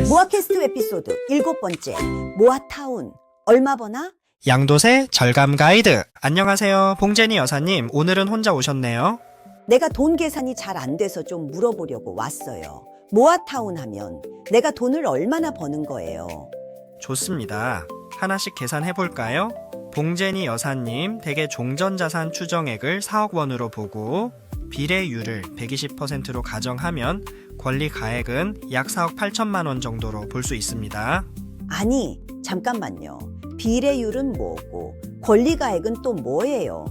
모아캐스트 에피소드 7번째 모아타운 얼마 버나? 양도세 절감 가이드. 안녕하세요. 봉제니 여사님, 오늘은 혼자 오셨네요. 내가 돈 계산이 잘 안 돼서 좀 물어보려고 왔어요. 모아타운 하면 내가 돈을 얼마나 버는 거예요? 좋습니다. 하나씩 계산해 볼까요? 봉제니 여사님, 대개 종전자산 추정액을 4억 원으로 보고 비례율을 120%로 가정하면 권리 가액은 약 4억 8천만 원 정도로 볼 수 있습니다. 아니, 잠깐만요. 비례율은 뭐고 권리가액은 또 뭐예요?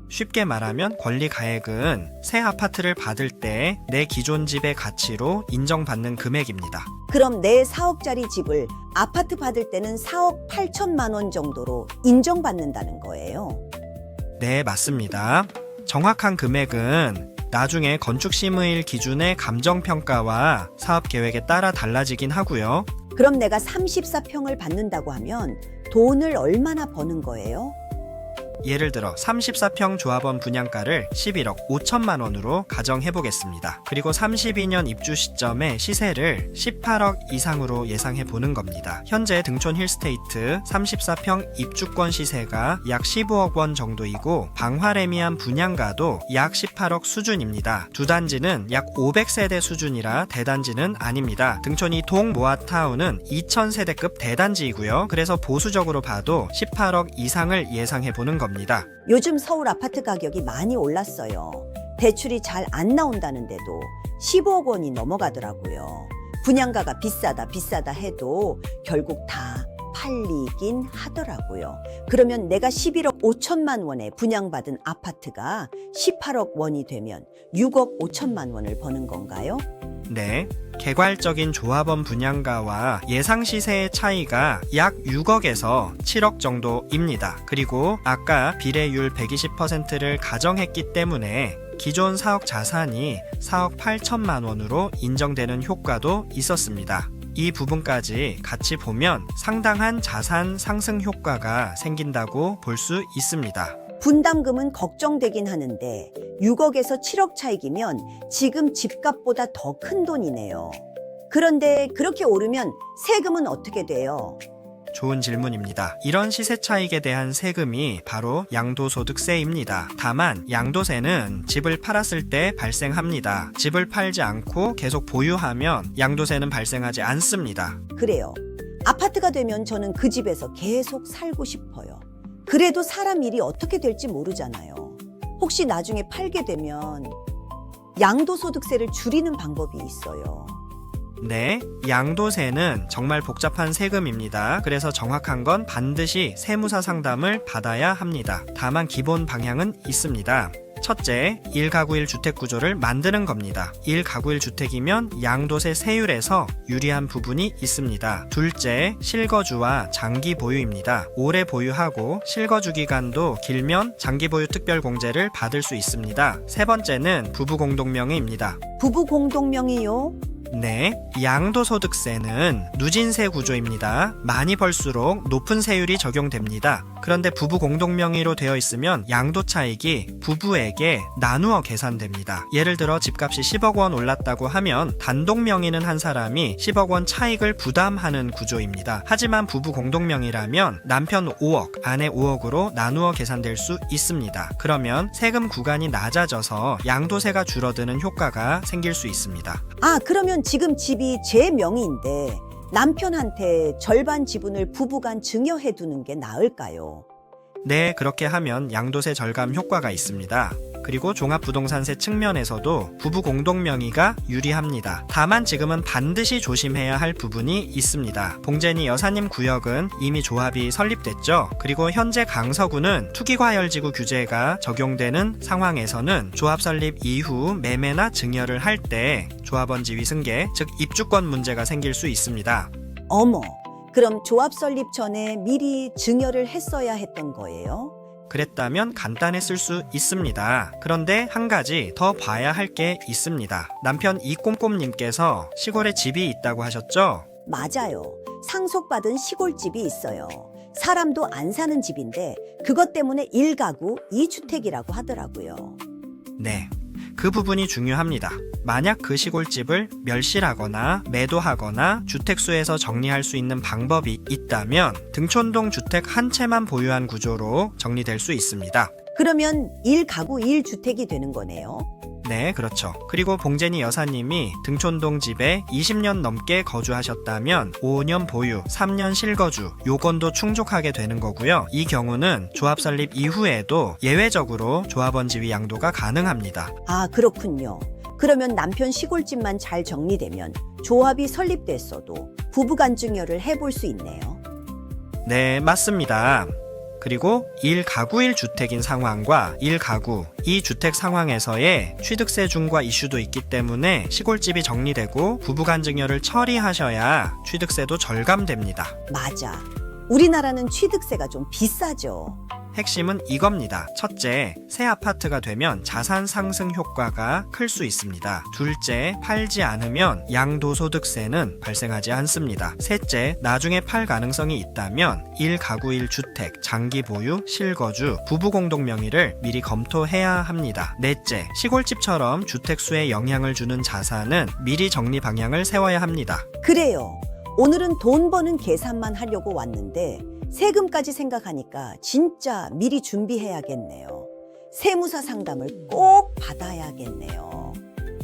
쉽게 말하면 권리 가액은 새 아파트를 받을 때 내 기존 집의 가치로 인정받는 금액입니다. 그럼 내 4억짜리 집을 아파트 받을 때는 4억 8천만 원 정도로 인정받는다는 거예요. 네, 맞습니다. 정확한 금액은 나중에 건축심의일 기준의 감정평가와 사업계획에 따라 달라지긴 하고요. 그럼 내가 34평을 받는다고 하면 돈을 얼마나 버는 거예요? 예를 들어 34평 조합원 분양가를 11억 5천만 원으로 가정해 보겠습니다. 그리고 32년 입주 시점에 시세를 18억 이상으로 예상해 보는 겁니다. 현재 등촌 힐스테이트 34평 입주권 시세가 약 15억 원 정도이고 방화레미안 분양가도 약 18억 수준입니다. 두 단지는 약 500세대 수준이라 대단지는 아닙니다. 등촌이 동모아타운은 2000세대급 대단지이고요. 그래서 보수적으로 봐도 18억 이상을 예상해 보는 겁니다. 요즘 서울 아파트 가격이 많이 올랐어요. 대출이 잘 안 나온다는데도 15억 원이 넘어가더라고요. 분양가가 비싸다 해도 결국 다 팔리긴 하더라고요. 그러면 내가 11억 5천만 원에 분양받은 아파트가 18억 원이 되면 6억 5천만 원을 버는 건가요? 네, 개괄적인 조합원 분양가와 예상 시세의 차이가 약 6억에서 7억 정도입니다. 그리고 아까 비례율 120%를 가정했기 때문에 기존 4억 자산이 4억 8천만 원으로 인정되는 효과도 있었습니다. 이 부분까지 같이 보면 상당한 자산 상승 효과가 생긴다고 볼 수 있습니다. 분담금은 걱정되긴 하는데 6억에서 7억 차익이면 지금 집값보다 더 큰 돈이네요. 그런데 그렇게 오르면 세금은 어떻게 돼요? 좋은 질문입니다. 이런 시세 차익에 대한 세금이 바로 양도소득세입니다. 다만 양도세는 집을 팔았을 때 발생합니다. 집을 팔지 않고 계속 보유하면 양도세는 발생하지 않습니다. 그래요. 아파트가 되면 저는 그 집에서 계속 살고 싶어요. 그래도 사람 일이 어떻게 될지 모르잖아요. 혹시 나중에 팔게 되면 양도소득세를 줄이는 방법이 있어요. 네, 양도세는 정말 복잡한 세금입니다. 그래서 정확한 건 반드시 세무사 상담을 받아야 합니다. 다만 기본 방향은 있습니다. 첫째, 1가구 1주택 구조를 만드는 겁니다. 1가구 1주택이면 양도세 세율에서 유리한 부분이 있습니다. 둘째, 실거주와 장기 보유입니다. 오래 보유하고 실거주 기간도 길면 장기 보유 특별 공제를 받을 수 있습니다. 세 번째는 부부 공동명의입니다. 부부 공동명의요? 네, 양도소득세는 누진세 구조입니다. 많이 벌수록 높은 세율이 적용됩니다. 그런데 부부 공동명의로 되어 있으면 양도 차익이 부부에게 나누어 계산됩니다. 예를 들어 집값이 10억 원 올랐다고 하면 단독 명의는 한 사람이 10억 원 차익을 부담하는 구조입니다. 하지만 부부 공동명의라면 남편 5억, 아내 5억으로 나누어 계산될 수 있습니다. 그러면 세금 구간이 낮아져서 양도세가 줄어드는 효과가 생길 수 있습니다. 아, 그러면 지금 집이 제 명의인데 남편한테 절반 지분을 부부간 증여해 두는 게 나을까요? 네, 그렇게 하면 양도세 절감 효과가 있습니다. 그리고 종합부동산세 측면에서도 부부 공동명의가 유리합니다. 다만 지금은 반드시 조심해야 할 부분이 있습니다. 봉제니 여사님 구역은 이미 조합이 설립됐죠. 그리고 현재 강서구는 투기과열지구 규제가 적용되는 상황에서는 조합 설립 이후 매매나 증여를 할 때 조합원 지위 승계, 즉 입주권 문제가 생길 수 있습니다. 어머, 그럼 조합 설립 전에 미리 증여를 했어야 했던 거예요? 그랬다면 간단했을 수 있습니다. 그런데 한 가지 더 봐야 할 게 있습니다. 남편 이꼼꼼님께서 시골에 집이 있다고 하셨죠? 맞아요. 상속받은 시골집이 있어요. 사람도 안 사는 집인데 그것 때문에 1가구 2주택이라고 하더라고요. 네. 그 부분이 중요합니다. 만약 그 시골집을 멸실하거나 매도하거나 주택수에서 정리할 수 있는 방법이 있다면 등촌동 주택 한 채만 보유한 구조로 정리될 수 있습니다. 그러면 1가구 1주택이 되는 거네요. 네, 그렇죠. 그리고 봉제니 여사님이 등촌동 집에 20년 넘게 거주하셨다면 5년 보유, 3년 실거주 요건도 충족하게 되는 거고요. 이 경우는 조합 설립 이후에도 예외적으로 조합원 지위 양도가 가능합니다. 아, 그렇군요. 그러면 남편 시골집만 잘 정리되면 조합이 설립됐어도 부부간증여를 해볼 수 있네요. 네, 맞습니다. 그리고 1가구 1주택인 상황과 1가구 2주택 상황에서의 취득세 중과 이슈도 있기 때문에 시골집이 정리되고 부부간증여를 처리하셔야 취득세도 절감됩니다. 맞아. 우리나라는 취득세가 좀 비싸죠. 핵심은 이겁니다. 첫째, 새 아파트가 되면 자산 상승 효과가 클 수 있습니다. 둘째, 팔지 않으면 양도소득세는 발생하지 않습니다. 셋째, 나중에 팔 가능성이 있다면 1가구 1주택, 장기 보유, 실거주, 부부 공동 명의를 미리 검토해야 합니다. 넷째, 시골집처럼 주택수에 영향을 주는 자산은 미리 정리 방향을 세워야 합니다. 그래요. 오늘은 돈 버는 계산만 하려고 왔는데 세금까지 생각하니까 진짜 미리 준비해야겠네요. 세무사 상담을 꼭 받아야겠네요.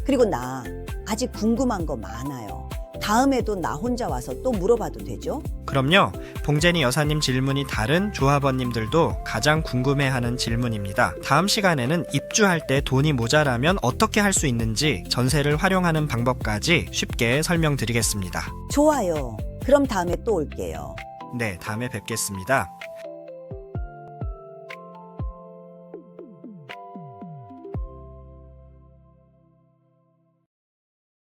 그리고 나 아직 궁금한 거 많아요. 다음에도 나 혼자 와서 또 물어봐도 되죠? 그럼요. 봉제니 여사님 질문이 다른 조합원님들도 가장 궁금해하는 질문입니다. 다음 시간에는 입주할 때 돈이 모자라면 어떻게 할 수 있는지 전세를 활용하는 방법까지 쉽게 설명드리겠습니다. 좋아요. 그럼 다음에 또 올게요. 네, 다음에 뵙겠습니다.